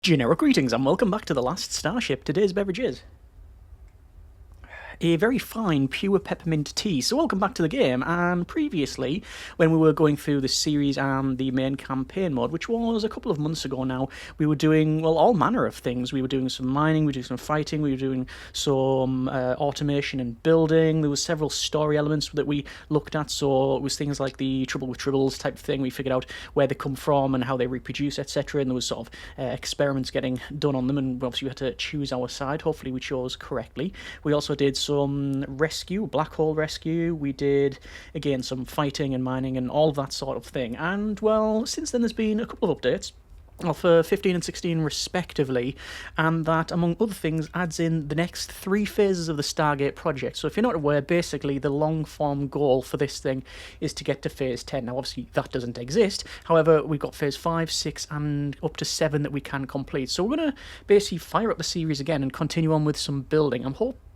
Generic greetings and welcome back to the Last Starship. Today's beverage is a very fine pure peppermint tea. So welcome back to the game. And previously, when we were going through the series and the main campaign mode, which was a couple of months ago now, we were doing, well, all manner of things. We were doing some mining, we were doing some fighting, we were doing some automation and building. There was several story elements that we looked at. So it was things like the trouble with tribbles type of thing. We figured out where they come from and how they reproduce, etc. And there was sort of experiments getting done on them, and obviously we had to choose our side. Hopefully we chose correctly. We also did some rescue, black hole rescue. We did, again, some fighting and mining and all of that sort of thing. And, well, since then there's been a couple of updates for 15 and 16 respectively, and that, among other things, adds in the next 3 phases of the Stargate project. So if you're not aware, basically the long-form goal for this thing is to get to phase 10. Now, obviously, that doesn't exist. However, we've got phase 5, 6, and up to 7 that we can complete. So we're going to basically fire up the series again and continue on with some building.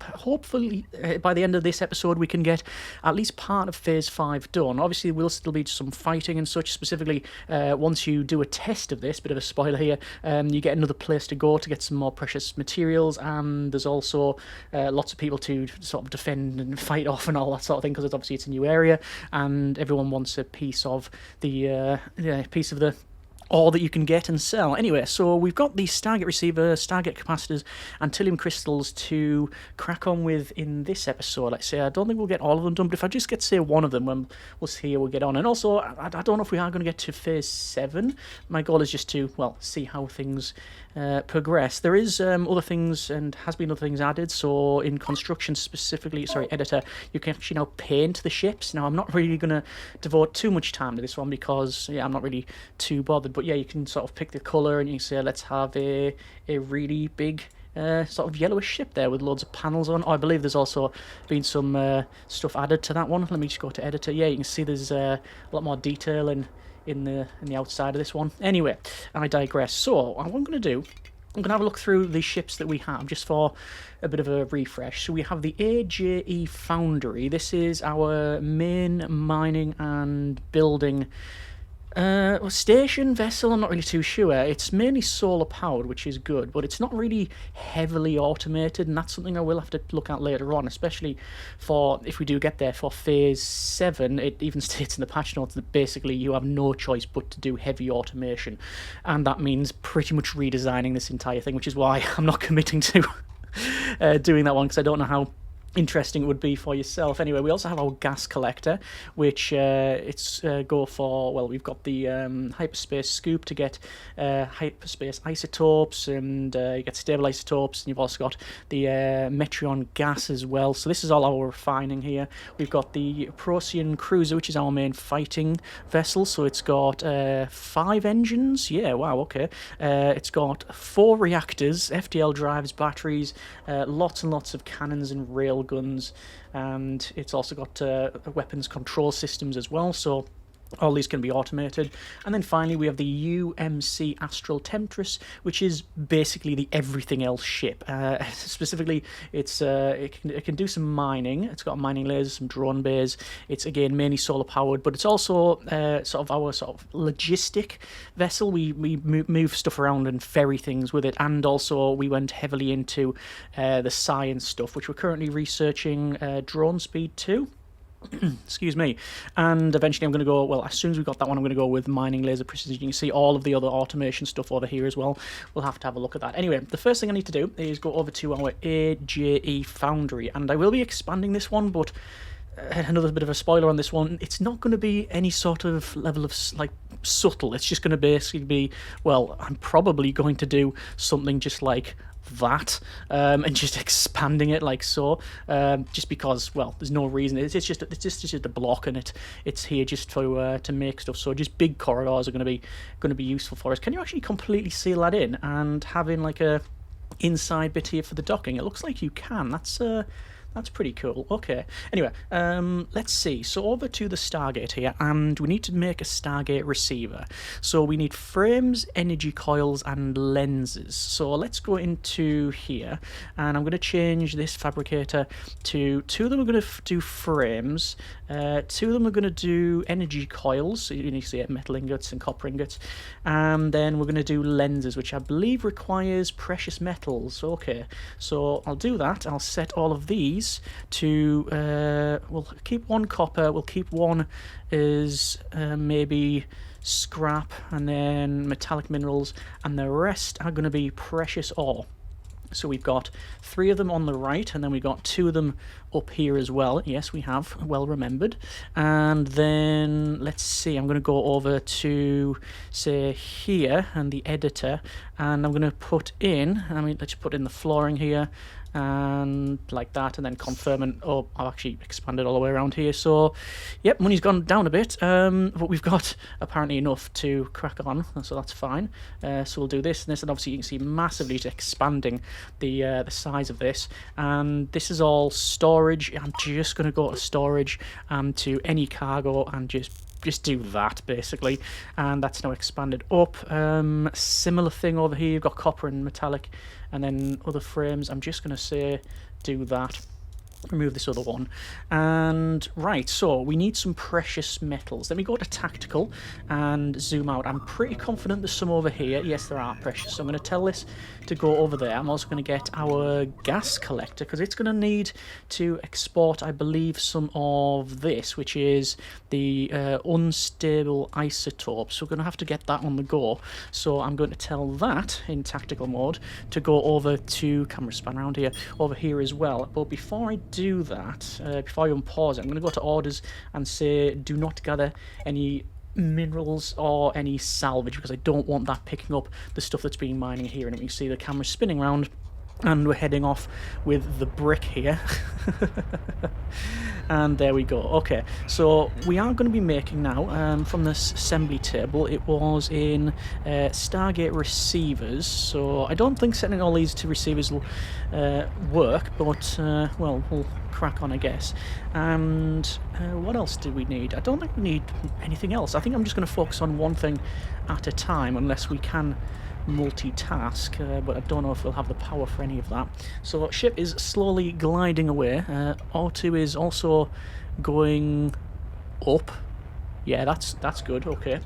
Hopefully, by the end of this episode, we can get at least part of phase 5 done. Obviously, there will still be some fighting and such. Specifically, once you do a test of this, bit of a spoiler here, you get another place to go to get some more precious materials, and there's also lots of people to sort of defend and fight off and all that sort of thing, because obviously it's a new area and everyone wants a piece of the ore that you can get and sell. Anyway, so we've got the Stargate receiver, Stargate capacitors, and Tillium crystals to crack on with in this episode. Like I say, I don't think we'll get all of them done, but if I just get, say, one of them, we'll see how we'll get on. And also, I don't know if we are going to get to phase 7. My goal is just to, well, see how things progress. There is other things, and has been other things added. So in construction specifically, editor, you can actually now paint the ships. Now, I'm not really going to devote too much time to this one because, I'm not really too bothered. But yeah, you can sort of pick the colour and you can say, let's have a really big sort of yellowish ship there with loads of panels on. Oh, I believe there's also been some stuff added to that one. Let me just go to editor. Yeah, you can see there's a lot more detail in the outside of this one. Anyway, I digress. So what I'm going to do, I'm going to have a look through the ships that we have, just for a bit of a refresh. So we have the AJE Foundry. This is our main mining and building station vessel. I'm not really too sure. It's mainly solar powered, which is good, but it's not really heavily automated, and that's something I will have to look at later on, especially for if we do get there for phase 7. It even states in the patch notes that basically you have no choice but to do heavy automation, and that means pretty much redesigning this entire thing, which is why I'm not committing to doing that one, because I don't know how interesting it would be for yourself. Anyway, we also have our gas collector, which go for, well, we've got the hyperspace scoop to get hyperspace isotopes, and you get stable isotopes, and you've also got the Metreon gas as well. So this is all our refining here. We've got the Procyon cruiser, which is our main fighting vessel. So it's got 5 engines. Yeah, wow, okay. It's got 4 reactors, FTL drives, batteries, lots and lots of cannons and rail guns, and it's also got weapons control systems as well, so all these can be automated. And then finally we have the UMC Astral Temptress, which is basically the everything else ship. Specifically, it can do some mining. It's got mining lasers, some drone bays. It's again mainly solar powered, but it's also sort of our sort of logistic vessel. We move stuff around and ferry things with it, and also we went heavily into the science stuff, which we're currently researching drone speed 2. Excuse me. And eventually I'm going to go, well, as soon as we've got that one, I'm going to go with mining laser precision. You can see all of the other automation stuff over here as well. We'll have to have a look at that. Anyway, the first thing I need to do is go over to our AJE Foundry, and I will be expanding this one, but another bit of a spoiler on this one, it's not going to be any sort of level of like subtle. It's just going to basically be, well, I'm probably going to do something just like that, and just expanding it like so, just because, well, there's no reason. It's just a block, and it's here just to make stuff. So just big corridors are going to be useful for us. Can you actually completely seal that in and have in like a inside bit here for the docking? It looks like you can. That's That's pretty cool. Okay. Anyway, let's see. So over to the Stargate here, and we need to make a Stargate receiver. So we need frames, energy coils, and lenses. So let's go into here, and I'm going to change this fabricator to two of them are going to do frames, two of them are going to do energy coils, so you need to see it, metal ingots and copper ingots, and then we're going to do lenses, which I believe requires precious metals. Okay, so I'll do that. I'll set all of these to we'll keep one copper, we'll keep one as maybe scrap, and then metallic minerals, and the rest are going to be precious ore. So we've got 3 of them on the right, and then we've got 2 of them up here as well. Yes, we have, well remembered. And then, let's see, I'm going to go over to, say, here, and the editor, and I'm going to put in, let's put in the flooring here, and like that, and then confirm, and oh, I've actually expanded all the way around here. So yep, money's gone down a bit, but we've got apparently enough to crack on, so that's fine. So we'll do this and this, and obviously you can see massively expanding the size of this, and this is all storage. I'm just going to go to storage, to any cargo, and just do that basically, and that's now expanded up. Similar thing over here, you've got copper and metallic, and then other frames. I'm just going to say do that, remove this other one, and right, so we need some precious metals. Let me go to tactical and zoom out. I'm pretty confident there's some over here. Yes, there are precious, so I'm going to tell this to go over there. I'm also going to get our gas collector, because it's going to need to export, I believe, some of this, which is the unstable isotopes. So we're going to have to get that on the go, so I'm going to tell that in tactical mode to go over to, camera span around here, over here as well. But before I do that, before I unpause it, I'm going to go to orders and say do not gather any minerals or any salvage, because I don't want that picking up the stuff that's being mining here. And we can see the camera spinning around, and we're heading off with the brick here. And there we go. Okay, so we are going to be making now, from this assembly table, it was in Stargate receivers, so I don't think setting all these to receivers will work, but well, we'll crack on, I guess. And what else do we need? I don't think we need anything else. I think I'm just going to focus on one thing at a time, unless we can multitask, but I don't know if we'll have the power for any of that. So ship is slowly gliding away. O2 is also going up. Yeah, that's good. Okay.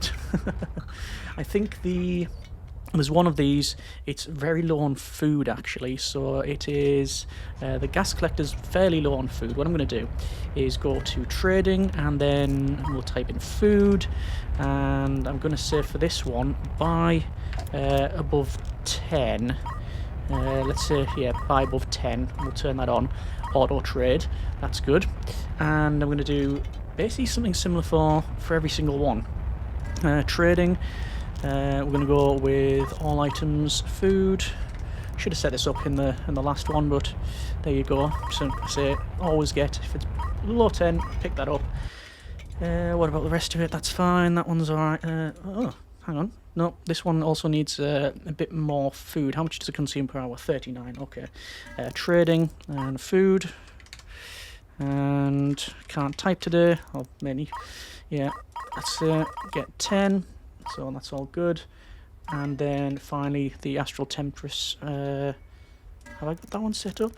I think there's one of these. It's very low on food, actually, so it is the gas collector's fairly low on food. What I'm going to do is go to trading, and then we'll type in food, and I'm going to say for this one buy above 10. Let's say, yeah, buy above 10. We'll turn that on, auto trade. That's good. And I'm going to do basically something similar for every single one. Trading. We're going to go with all items food. Should have set this up in the last one, but there you go. So I say always get, if it's below 10, pick that up. What about the rest of it? That's fine. That one's alright. Oh, hang on. No, this one also needs a bit more food. How much does it consume per hour? 39. Okay. Trading and food. And can't type today. Or many. Yeah. Let's get 10. So that's all good. And then finally the astral temptress. Have I got that one set up?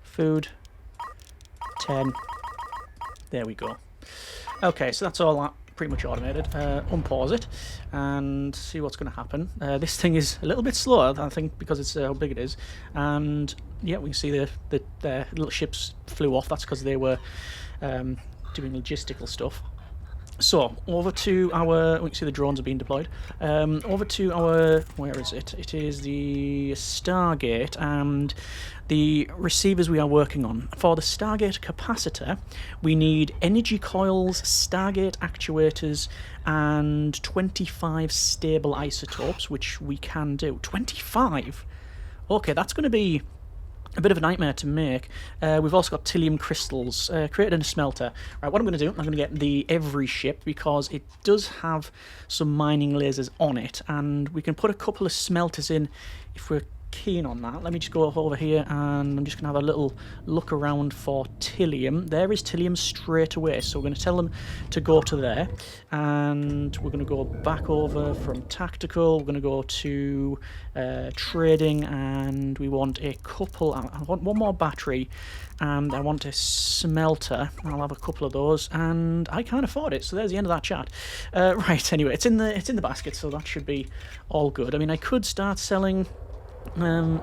Food. 10. There we go. Okay, so that's all that pretty much automated. Unpause it and see what's going to happen. This thing is a little bit slower, I think, because it's how big it is. And yeah, we can see the little ships flew off. That's because they were doing logistical stuff. So, over to our, we can see the drones are being deployed, over to our, where is it? It is the Stargate and the receivers we are working on. For the Stargate capacitor, we need energy coils, Stargate actuators, and 25 stable isotopes, which we can do. 25? Okay, that's going to be a bit of a nightmare to make. We've also got Tilium crystals created in a smelter. Right, what I'm going to do, I'm going to get the Every ship, because it does have some mining lasers on it, and we can put a couple of smelters in if we're keen on that. Let me just go over here and I'm just going to have a little look around for Tillium. There is Tillium straight away, so we're going to tell them to go to there. And we're going to go back over from Tactical. We're going to go to Trading, and we want a couple. I want one more battery, and I want a smelter. I'll have a couple of those, and I can't afford it, so there's the end of that chat. Right, anyway, it's in the basket, so that should be all good. I mean, I could start selling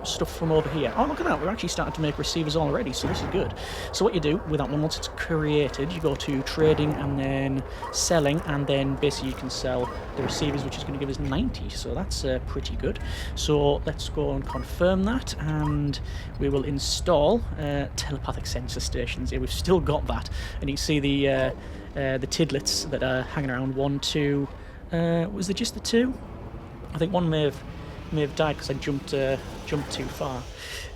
stuff from over here. Oh, look at that, we're actually starting to make receivers already, so this is good. So what you do with that one, once it's created, you go to Trading and then Selling, and then basically you can sell the receivers, which is going to give us 90, so that's pretty good. So let's go and confirm that, and we will install telepathic sensor stations. Yeah, we've still got that, and you can see the tidlets that are hanging around. 1, 2, was there just the 2? I think one may have died because I jumped too far.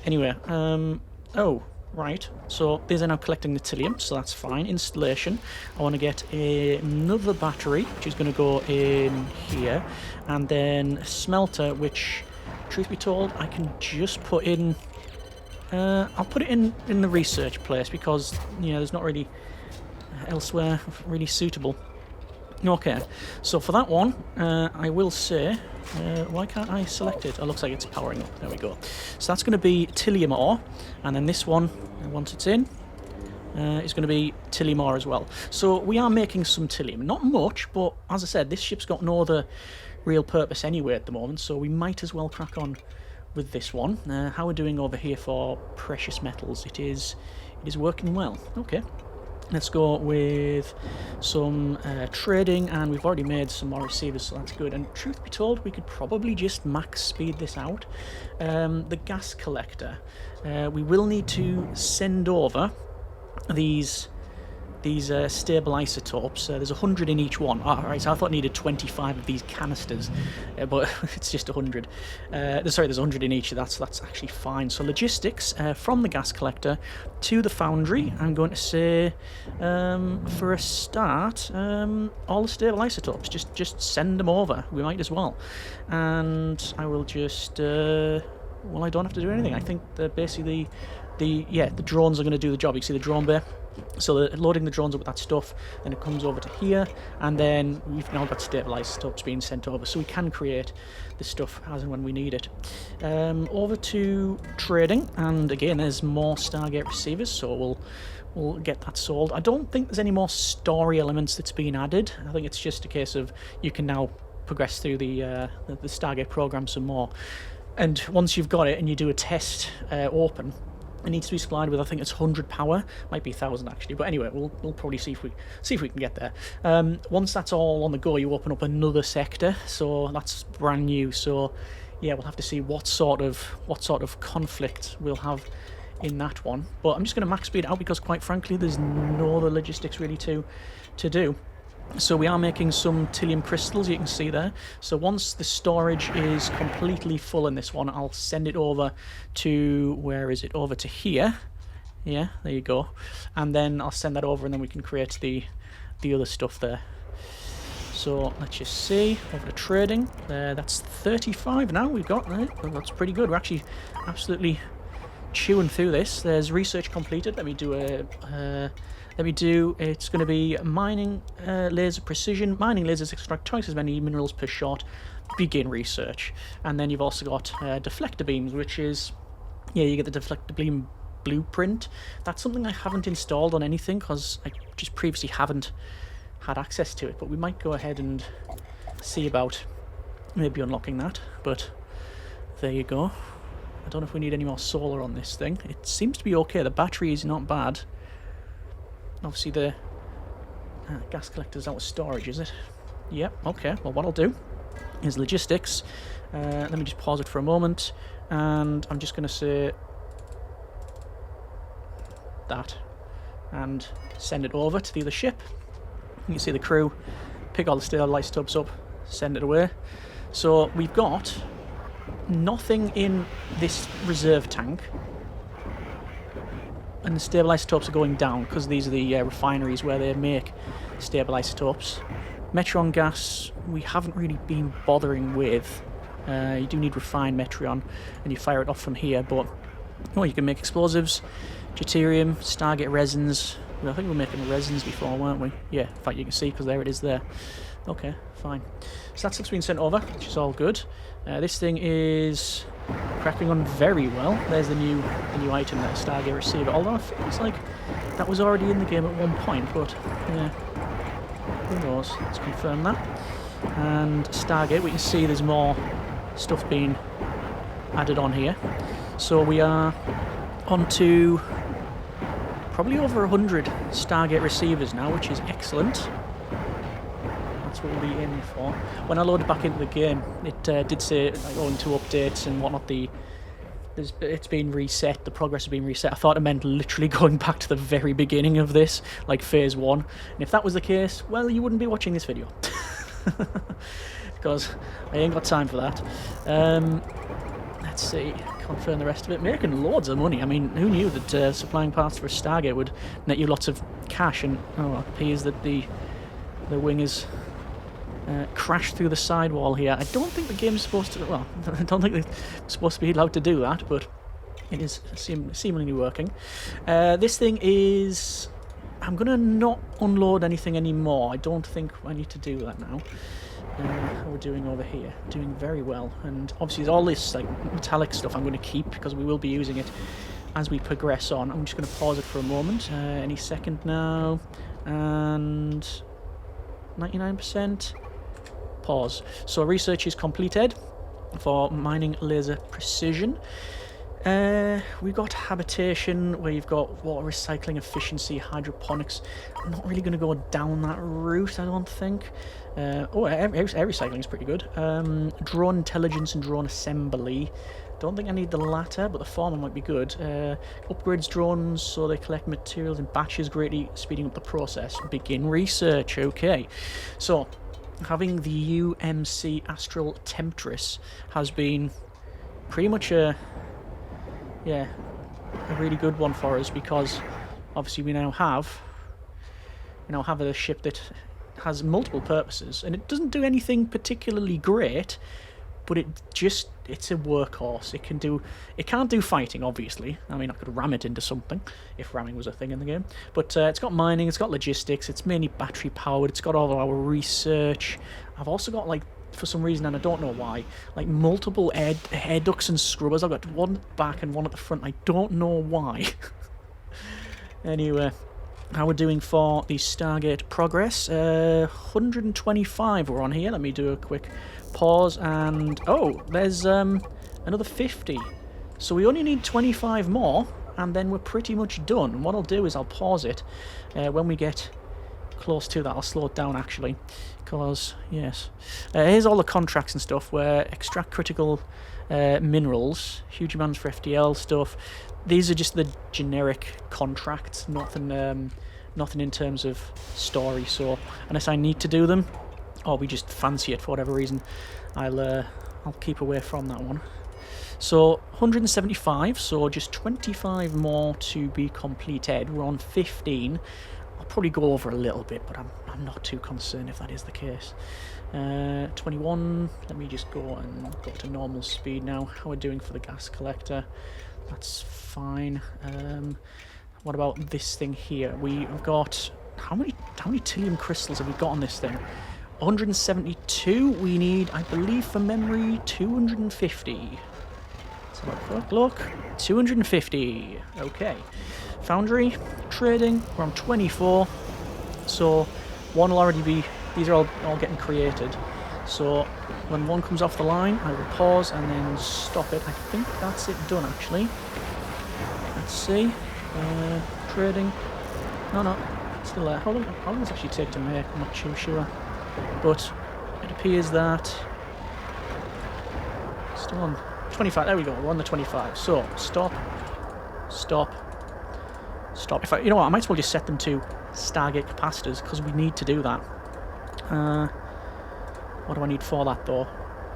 Anyway, oh, right, so these are now collecting the Tillium, so that's fine. Installation, I want to get another battery, which is going to go in here, and then a smelter, which, truth be told, I can just put in, I'll put it in the research place, because, you know, there's not really elsewhere really suitable. Okay, so for that one, I will say, why can't I select it? Oh, looks like it's powering up. There we go. So that's going to be Tillium ore, and then this one, once it's in, is going to be Tillium ore as well. So we are making some Tillium. Not much, but as I said, this ship's got no other real purpose anyway at the moment, so we might as well crack on with this one. How we're doing over here for precious metals, it is working well. Okay. Let's go with some trading, and we've already made some more receivers, so that's good. And truth be told, we could probably just max speed this out. The gas collector, we will need to send over these stable isotopes. There's 100 in each one. Oh, right, so I thought I needed 25 of these canisters, but it's just 100. Sorry, there's 100 in each. That's actually fine. So logistics, from the gas collector to the foundry, I'm going to say, for a start, all the stable isotopes, just send them over. We might as well. And I will just, well, I don't have to do anything. I think that basically the drones are going to do the job. You see the drone bay? So they're loading the drones up with that stuff, then it comes over to here, and then we've now got stable isotopes being sent over, so we can create this stuff as and when we need it. Over to trading, and again there's more Stargate receivers, so we'll get that sold. I don't think there's any more story elements that's been added. I think it's just a case of you can now progress through the Stargate program some more, and once you've got it and you do a test open, it needs to be supplied with, I think it's 100 power, might be 1,000 actually, but anyway, we'll probably see if we can get there. Once that's all on the go, you open up another sector, so that's brand new. So yeah, we'll have to see what sort of conflict we'll have in that one. But I'm just going to max speed out because, quite frankly, there's no other logistics really to do. So we are making some Tillium crystals, you can see there. So once the storage is completely full in this one, I'll send it over to, where is it? Over to here. Yeah, there you go. And then I'll send that over, and then we can create the other stuff there. So let's just see, over to trading. That's 35 now we've got there. Well, that's pretty good. We're actually absolutely chewing through this. There's research completed. Let me do it's going to be mining laser precision. Mining lasers extract twice as many minerals per shot. Begin research. And then you've also got deflector beams, which is, yeah, you get the deflector beam blueprint. That's something I haven't installed on anything because I just previously haven't had access to it. But we might go ahead and see about maybe unlocking that. But there you go. I don't know if we need any more solar on this thing. It seems to be okay. The battery is not bad. Obviously the gas collector's out of storage, is it? Yep, okay. Well, what I'll do is logistics. Let me just pause it for a moment, and I'm just going to say that and send it over to the other ship. You can see the crew pick all the stable isotopes up, send it away. So we've got nothing in this reserve tank, and the stable isotopes are going down because these are the refineries where they make stable isotopes. Metron gas we haven't really been bothering with. You do need refined metrion, and you fire it off from here, but you can make explosives, deuterium, Stargate resins. I think we were making resins before, weren't we? Yeah, in fact you can see because there it is there. Okay, fine. So that stuff's been sent over, which is all good. This thing is cracking on very well. There's the new item there, Stargate receiver. Although it feels like that was already in the game at one point, but yeah, who knows? Let's confirm that. And Stargate, we can see there's more stuff being added on here. So we are on to probably over 100 Stargate receivers now, which is excellent. That's what we'll be aiming for. When I loaded back into the game, it did say, like, owing to updates and whatnot, it's been reset, the progress has been reset. I thought it meant literally going back to the very beginning of this, like phase 1. And if that was the case, well, you wouldn't be watching this video. Because I ain't got time for that. Let's see, confirm the rest of it. Making loads of money. I mean, who knew that supplying parts for a Stargate would net you lots of cash? And it appears that the wing is crashed through the sidewall here. I don't think the game's supposed to. Well, I don't think they're supposed to be allowed to do that, but it is seemingly working. This thing is. I'm gonna not unload anything anymore. I don't think I need to do that now. How we're doing over here, doing very well, and obviously all this like metallic stuff I'm going to keep because we will be using it as we progress on. I'm just going to pause it for a moment, any second now, and 99%, pause. So research is completed for mining laser precision. We've got habitation, where you've got water recycling efficiency, hydroponics. I'm not really going to go down that route, I don't think. Air recycling is pretty good. Drone intelligence and drone assembly. Don't think I need the latter, but the former might be good. Upgrades drones so they collect materials in batches, greatly speeding up the process. Begin research, okay. So, having the UMC Astral Temptress has been pretty much a really good one for us, because obviously we now have a ship that has multiple purposes, and it doesn't do anything particularly great, but it's a workhorse. It can't do fighting, obviously. I mean, I could ram it into something if ramming was a thing in the game, but it's got mining, it's got logistics, it's mainly battery powered, it's got all of our research. I've also got, like, for some reason, and I don't know why, like multiple air ducts and scrubbers. I've got one back and one at the front. I don't know why. Anyway, how we're doing for the Stargate progress. 125 we're on here. Let me do a quick pause, and there's another 50. So we only need 25 more, and then we're pretty much done. And what I'll do is I'll pause it when we get close to that. I'll slow it down actually, because yes, here's all the contracts and stuff where extract critical minerals, huge amounts for FTL stuff. These are just the generic contracts, nothing in terms of story. So unless I need to do them, or we just fancy it for whatever reason, I'll keep away from that one. So 175, so just 25 more to be completed. We're on 15. I'll probably go over a little bit, but I'm not too concerned if that is the case. 21, let me just go to normal speed now. How we're doing for the gas collector, that's fine. What about this thing here? We've got, how many tilium crystals have we got on this thing? 172, we need, I believe from memory, 250. Let's have a quick look. 250, okay. Foundry, trading, we're on 24, so one will already be, these are all getting created, so when one comes off the line I will pause and then stop it. I think that's it done actually. Let's see, trading, no, it's still there. How long does it actually take to make? I'm not too sure, but it appears that still on 25, there we go, we're on the 25, so stop. You know what, I might as well just set them to Stargate capacitors, because we need to do that. What do I need for that though?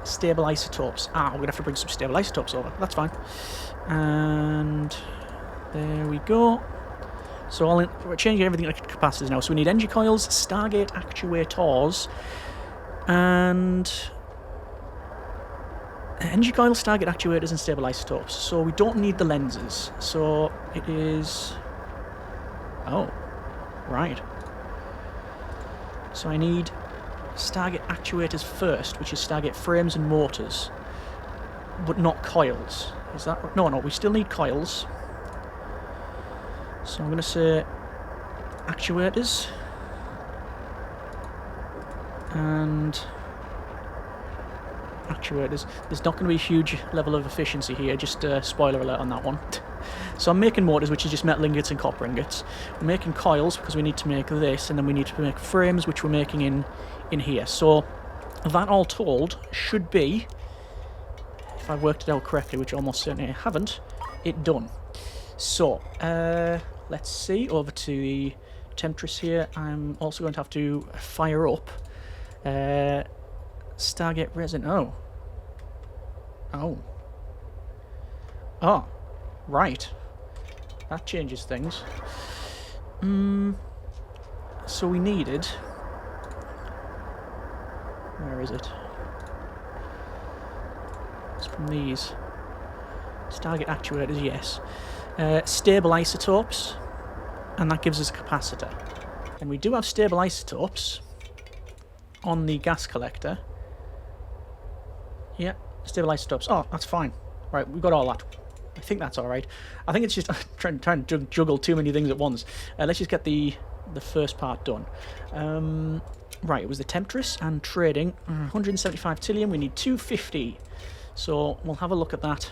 Stable isotopes. We're going to have to bring some stable isotopes over. That's fine. And there we go. So we're changing everything to capacitors now. So we need energy coils, Stargate actuators, and Energy coils, Stargate actuators, and stable isotopes. So we don't need the lenses. So it is... Oh, right. So I need Stargate actuators first, which is Stargate frames and motors, but not coils. Is that right? No, we still need coils. So I'm going to say actuators and actuators. There's not going to be a huge level of efficiency here, just spoiler alert on that one. So I'm making motors, which is just metal ingots and copper ingots. We're making coils because we need to make this, and then we need to make frames, which we're making in here. So that all told should be, if I worked it out correctly, which almost certainly I haven't, it done. So let's see, over to the Temptress here. I'm also going to have to fire up Stargate resin. Oh, right. That changes things. So we needed... Where is it? It's from these. Stargate actuators, yes. Stable isotopes, and that gives us a capacitor. And we do have stable isotopes on the gas collector. Yeah, stable isotopes. Oh, that's fine. Right, we've got all that. I think that's alright. I think it's just trying to juggle too many things at once. Let's just get the first part done. Right, it was the Temptress and trading. 175 tillium, we need 250. So we'll have a look at that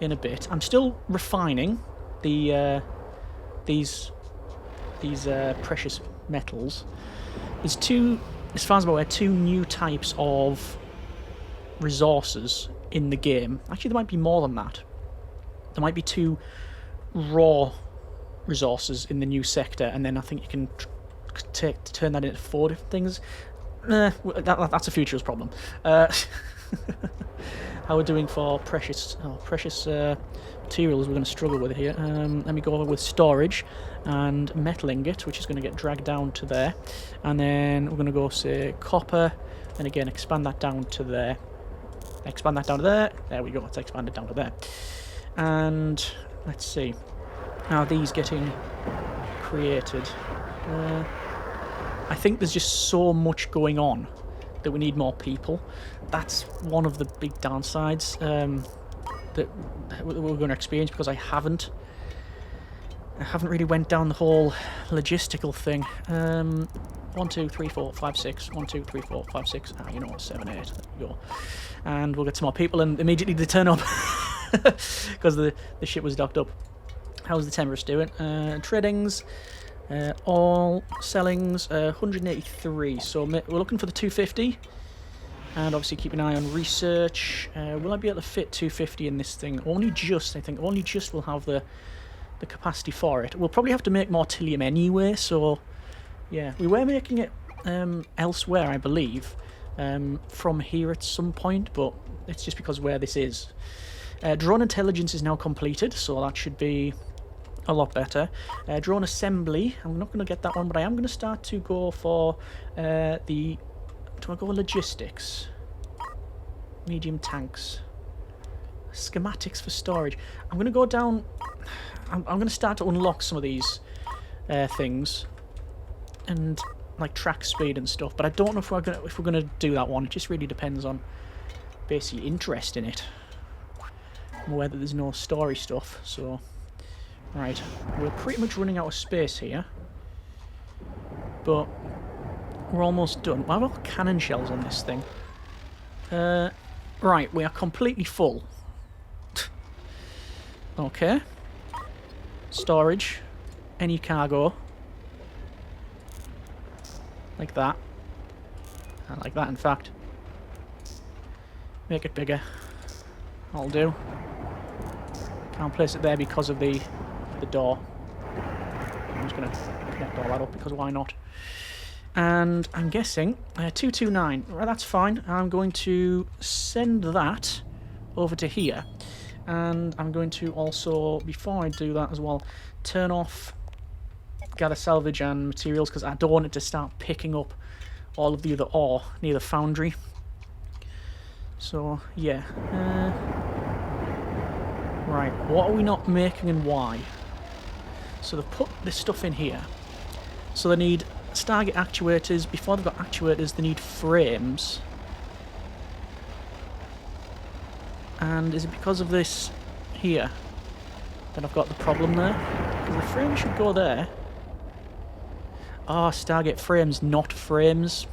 in a bit. I'm still refining the these precious metals. There's two, as far as I'm aware, two new types of resources in the game. Actually, there might be more than that. There might be two raw resources in the new sector, and then I think you can turn that into 4 different things. That's a futures problem. How we're doing for precious materials, we're going to struggle with it here. Let me go over with storage and metal ingot, which is going to get dragged down to there, and then we're going to go say copper, and again expand that down to there. Expand that down to there. There we go. Let's expand it down to there. And let's see. How are these getting created? I think there's just so much going on that we need more people. That's one of the big downsides that we're going to experience, because I haven't really went down the whole logistical thing. 1, 2, 3, 4, 5, 6. 1, 2, 3, 4, 5, 6. Ah, you know what? 7, 8. There we go. And we'll get some more people, and immediately they turn up because the ship was docked up. How's the Temptress doing? Tradings, all sellings, 183. So we're looking for the 250, and obviously keep an eye on research. Will I be able to fit 250 in this thing? Only just, I think. Only just will have the capacity for it. We'll probably have to make more Tillium anyway. So yeah, we were making it elsewhere, I believe, from here at some point, but it's just because where this is. Drone intelligence is now completed, so that should be a lot better. Drone assembly, I'm not going to get that one, but I am going to start to go for do I go logistics? Medium tanks. Schematics for storage. I'm going to go down, I'm going to start to unlock some of these things, and like track speed and stuff, but I don't know if we're going to do that one. It just really depends on basically interest in it. I'm aware that there's no story stuff, so... Right, we're pretty much running out of space here, but we're almost done. I've got cannon shells on this thing. Right, we are completely full. Okay. Storage. Any cargo. Like that. Like that, in fact. Make it bigger. I'll do. Can't place it there because of the door. I'm just going to connect all that up because why not? And I'm guessing 229. Right, that's fine. I'm going to send that over to here, and I'm going to also, before I do that as well, turn off gather salvage and materials, because I don't want it to start picking up all of the other ore near the foundry. So, yeah. Right, what are we not making and why? So they've put this stuff in here. So they need Stargate actuators. Before they've got actuators, they need frames. And is it because of this here that I've got the problem there? Because the frame should go there. Ah, Stargate frames, not frames.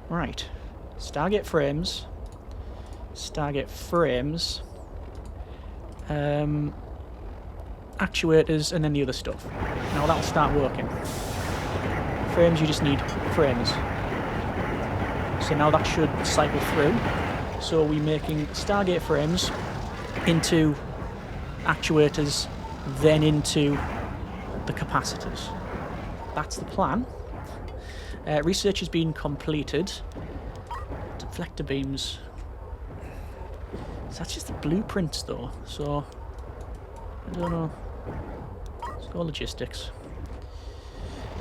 Right. Stargate frames. Stargate frames. Actuators, and then the other stuff. Now that'll start working. Frames, you just need frames. So now that should cycle through. So we're making Stargate frames into actuators, then into the capacitors. That's the plan. Research has been completed. Deflector beams. So that's just the blueprints though, so I don't know. Let's go logistics.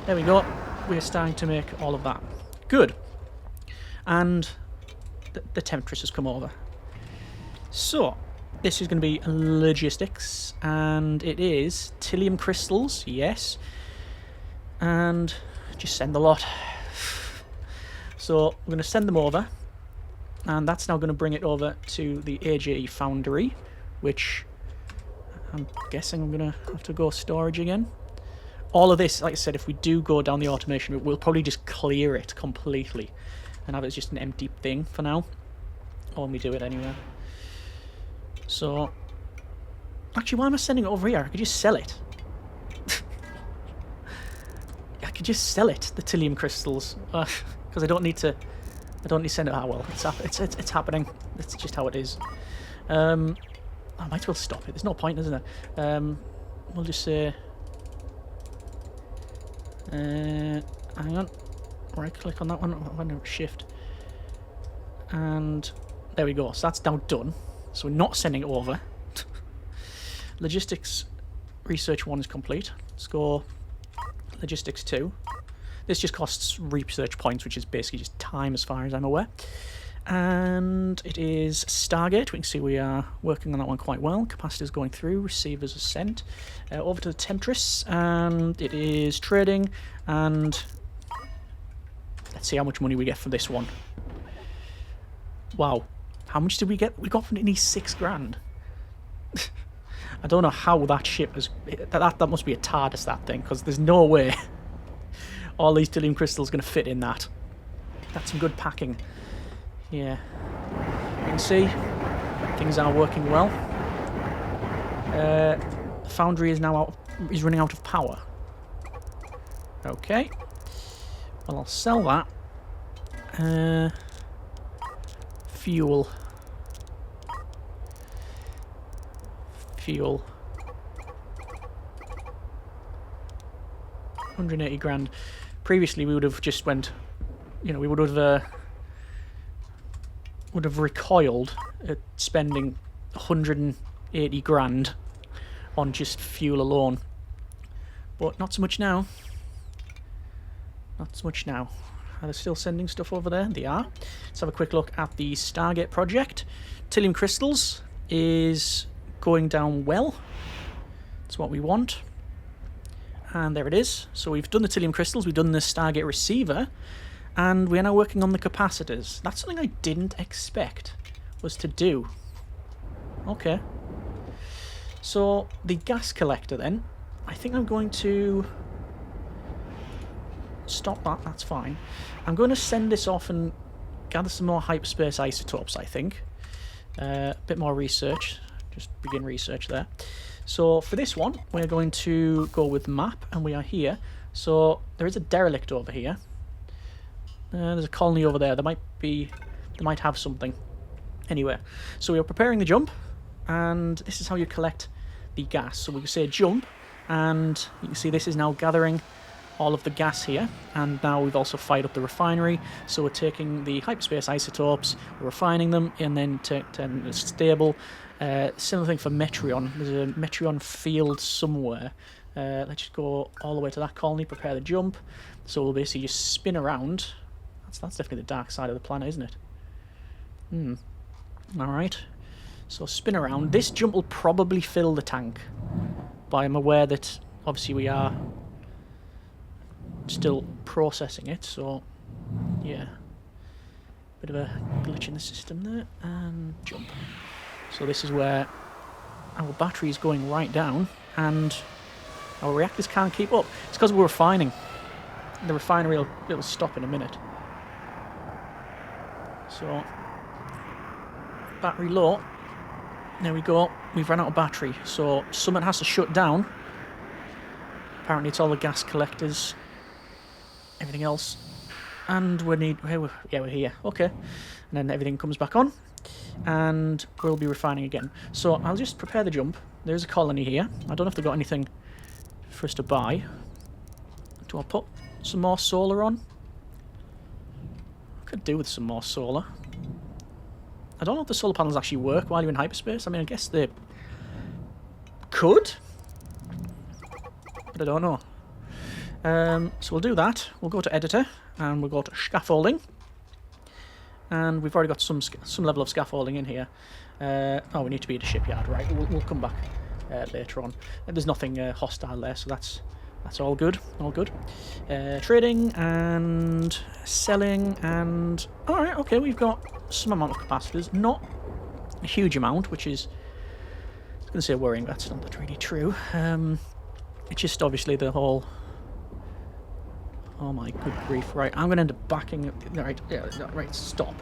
There we go. We're starting to make all of that. Good. And the temptress has come over. So this is going to be logistics, and it is thallium crystals, yes. And just send a lot. So I'm going to send them over, and that's now going to bring it over to the AJE foundry, which I'm guessing I'm going to have to go storage again. All of this, like I said, if we do go down the automation route, we'll probably just clear it completely and have it as just an empty thing for now. Or when we do it anyway. So, actually, why am I sending it over here? I could just sell it. I could just sell it, the thallium crystals, because I don't need to send it. Ah, well, it's happening. It's just how it is. I might as well stop it. There's no point, isn't there? We'll just say, hang on, right click on that one, shift, and there we go. So that's now done. So we're not sending it over. Logistics research 1 is complete. Let's go logistics 2. This just costs research points, which is basically just time as far as I'm aware. And it is Stargate. We can see we are working on that one quite well. Capacitors going through, receivers are sent. Over to the Temptress, and it is trading, and let's see how much money we get for this one. Wow. How much did we get? We got from nearly 6 grand. I don't know how that ship is. That must be a TARDIS, that thing, because there's no way all these thallium crystals going to fit in that. That's some good packing. Yeah. You can see things are working well. The foundry is now running out of power. Okay. Well, I'll sell that. Fuel. 180 grand. Previously, we would have just went, we would have recoiled at spending 180 grand on just fuel alone. But not so much now. Not so much now. Are they still sending stuff over there? They are. Let's have a quick look at the Stargate project. Thallium crystals is going down well. That's what we want. And there it is. So we've done the thallium crystals, we've done the Stargate receiver, and we're now working on the capacitors. That's something I didn't expect was to do. Okay. So the gas collector then, I think I'm going to stop that, that's fine. I'm going to send this off and gather some more hyperspace isotopes, I think. A bit more research. Just begin research there. So for this one, we're going to go with map, and we are here. So there is a derelict over here. There's a colony over there. They might have something. Anyway, so we are preparing the jump, and this is how you collect the gas. So we can say jump, and you can see this is now gathering all of the gas here, and now we've also fired up the refinery. So we're taking the hyperspace isotopes, we're refining them, and then turning them stable. Similar thing for Metreon. There's a Metreon field somewhere. Let's just go all the way to that colony, prepare the jump. So we'll basically just spin around. That's definitely the dark side of the planet, isn't it? Alright. So spin around. This jump will probably fill the tank. But I'm aware that obviously we are still processing it, so yeah. Bit of a glitch in the system there. And jump. So this is where our battery is going right down and our reactors can't keep up. It's because we're refining. The refinery will stop in a minute. So, battery low. There we go. We've run out of battery. So, something has to shut down. Apparently it's all the gas collectors. Everything else. And we're here. Okay. And then everything comes back on. And we'll be refining again. So, I'll just prepare the jump. There's a colony here. I don't know if they've got anything for us to buy. Do I put some more solar on? I could do with some more solar. I don't know if the solar panels actually work while you're in hyperspace. I mean, I guess they could, but I don't know. So we'll do that. We'll go to editor and we'll go to scaffolding, and we've already got some level of scaffolding in here. Oh, we need to be at a shipyard, right? We'll come back later on. There's nothing hostile there, so that's all good. All good. Trading and selling and all right. Okay, we've got some amount of capacitors, not a huge amount, which is I was going to say worrying. That's not really true. It's just obviously the whole. Oh my good grief! Right, I'm going to end up backing. Right, yeah, right. Stop.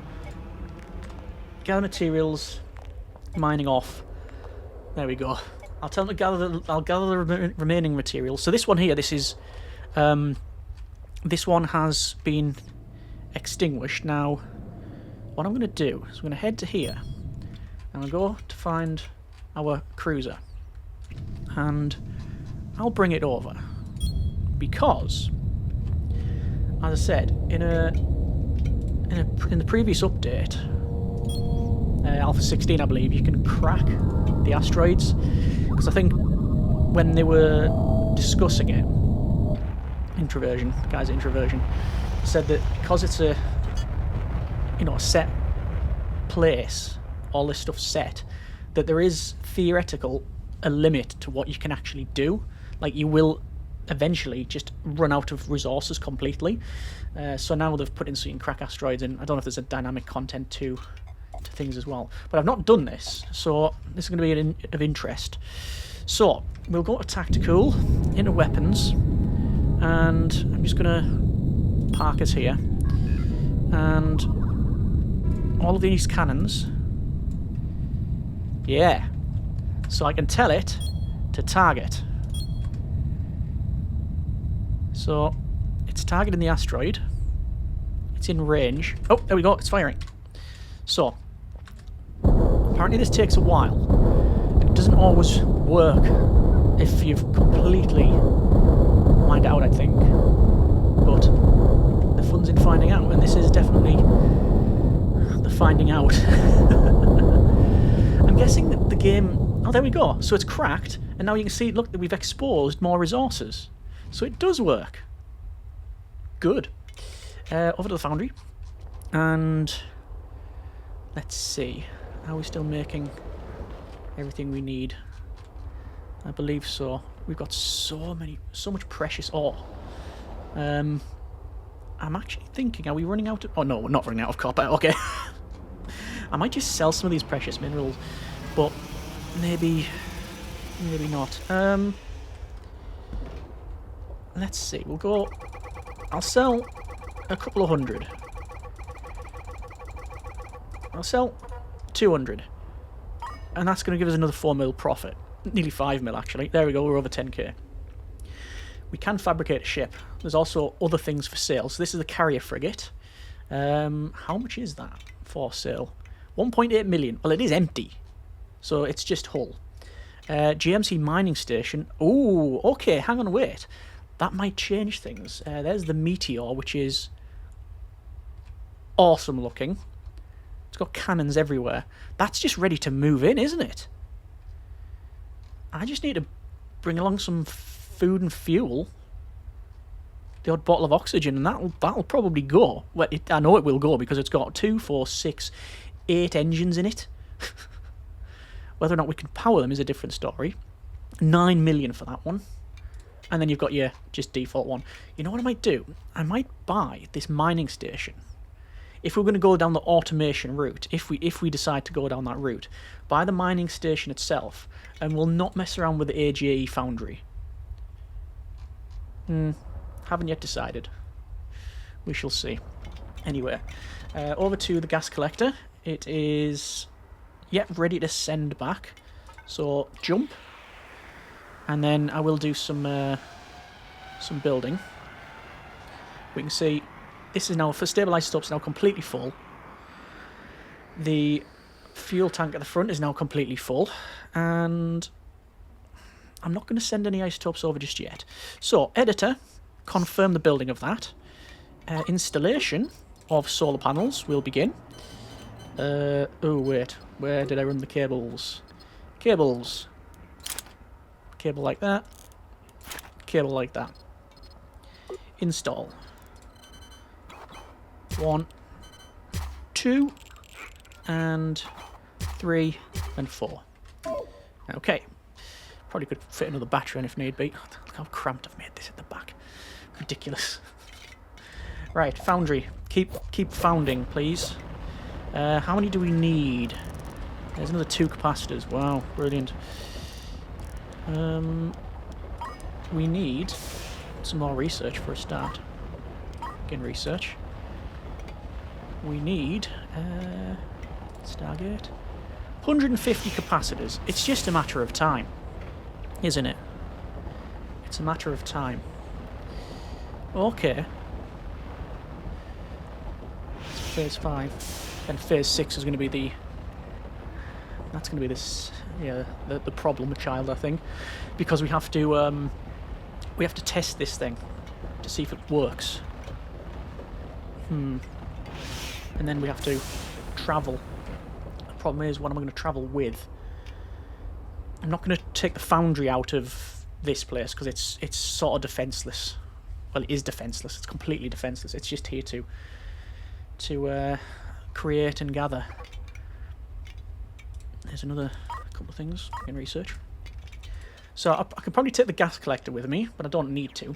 Gather materials, mining off. There we go. I'll tell them to I'll gather the remaining materials. So this one here, this is, this one has been extinguished. Now, what I'm going to do is I'm going to head to here, and I'll go to find our cruiser, and I'll bring it over because, as I said, in the previous update, Alpha 16, I believe, you can crack the asteroids. Because I think when they were discussing it, Introversion, the guys at Introversion, said that because it's a set place, all this stuff's set, that there is theoretical a limit to what you can actually do. Like, you will eventually just run out of resources completely. So now they've put in so you can crack asteroids, and I don't know if there's a dynamic content to things as well. But I've not done this, so this is going to be of interest. So, we'll go to tactical, into weapons, and I'm just going to park us here. And all of these cannons, yeah, so I can tell it to target. So, it's targeting the asteroid. It's in range. Oh, there we go, it's firing. So, apparently this takes a while. It doesn't always work if you've completely mined out, I think. But the fun's in finding out, and this is definitely the finding out. I'm guessing that the game... Oh, there we go. So it's cracked, and now you can see, look, that we've exposed more resources. So it does work. Good. Over to the foundry. And let's see. Are we still making everything we need? I believe so. We've got so much precious ore. I'm actually thinking, are we running out of... Oh no, we're not running out of copper. Okay. I might just sell some of these precious minerals, but maybe not. Let's see. We'll go... I'll sell a couple of hundred. I'll sell 200. And that's going to give us another 4 mil profit. Nearly 5 mil, actually. There we go, we're over 10k. We can fabricate a ship. There's also other things for sale. So this is the carrier frigate. How much is that for sale? 1.8 million. Well, it is empty. So it's just hull. GMC mining station. Ooh, okay, hang on, wait. That might change things. There's the Meteor, which is awesome looking. It's got cannons everywhere. That's just ready to move in, isn't it? I just need to bring along some food and fuel. The odd bottle of oxygen, and that'll probably go. Well, I know it will go because it's got 2, 4, 6, 8 engines in it. Whether or not we can power them is a different story. 9 million for that one. And then you've got your just default one. You know what I might do? I might buy this mining station. If we're going to go down the automation route, if we decide to go down that route, buy the mining station itself, and we'll not mess around with the AGE foundry. Haven't yet decided. We shall see. Anyway, over to the gas collector. It is, ready to send back. So jump, and then I will do some building. We can see this is now, for stabilizer stops, now completely full. The fuel tank at the front is now completely full, and I'm not going to send any isotopes over just yet. So, editor, confirm the building of that. Installation of solar panels will begin. Oh wait, where did I run the cables? Cables. Cable like that. Cable like that. Install. 1, 2, and 3, and 4. Okay. Probably could fit another battery in if need be. Look how cramped I've made this at the back. Ridiculous. Right, foundry. Keep founding, please. How many do we need? There's another 2 capacitors. Wow, brilliant. We need some more research for a start. Again, research. We need Stargate. 150 capacitors. It's just a matter of time, isn't it? It's a matter of time. Okay. It's phase 5. And phase 6 is going to be the... That's going to be this... Yeah, the problem child, I think. Because we have to test this thing to see if it works. And then we have to travel. The problem is, what am I going to travel with? I'm not going to take the foundry out of this place because it's sort of defenseless. Well, it is defenseless. It's completely defenseless. It's just here to create and gather. There's another couple of things in research. So I could probably take the gas collector with me, but I don't need to.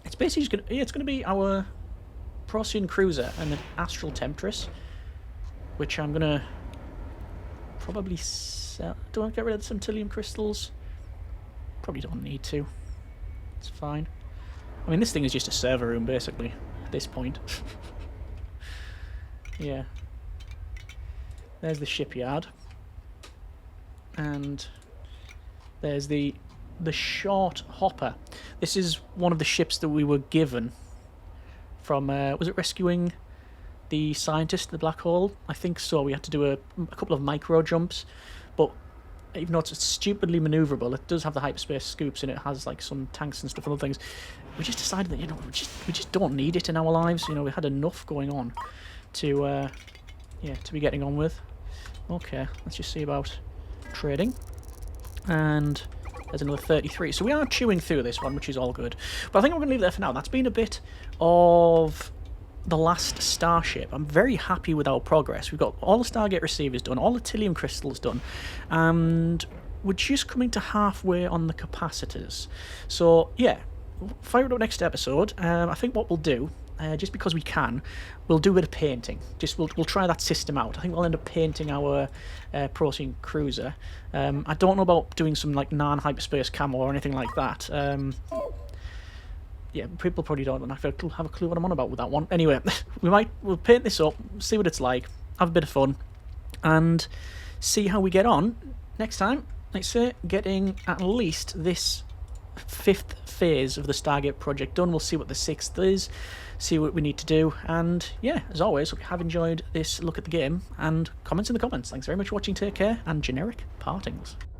It's basically just going to... Yeah, it's going to be our Procedurally cruiser and the Astral Temptress, which I'm going to probably sell. Do I get rid of the Centillium crystals? Probably don't need to. It's fine. I mean, this thing is just a server room, basically, at this point. Yeah. There's the shipyard. And there's the short hopper. This is one of the ships that we were given from, was it rescuing the scientist in the black hole? I think so. We had to do a couple of micro jumps, but even though it's stupidly maneuverable, it does have the hyperspace scoops and it has like some tanks and stuff and other things. We just decided that, you know, we just don't need it in our lives. You know, we had enough going on to be getting on with. Okay, let's just see about trading. And there's another 33. So we are chewing through this one, which is all good. But I think I'm going to leave it there for now. That's been a bit of the Last Starship. I'm very happy with our progress. We've got all the Stargate receivers done, all the Tillium crystals done, and we're just coming to halfway on the capacitors. So, yeah, fire it up next episode. I think what we'll do, just because we can, we'll do a bit of painting. We'll try that system out. I think we'll end up painting our Procedurally cruiser. I don't know about doing some like non-hyperspace camo or anything like that. Yeah, people probably don't have a clue what I'm on about with that one. Anyway, we'll paint this up, see what it's like, have a bit of fun, and see how we get on next time. Let's say getting at least this 5th phase of the Stargate project done. We'll see what the 6th is, see what we need to do, and yeah, as always, hope you have enjoyed this look at the game, and comments in the comments. Thanks very much for watching, take care, and generic partings.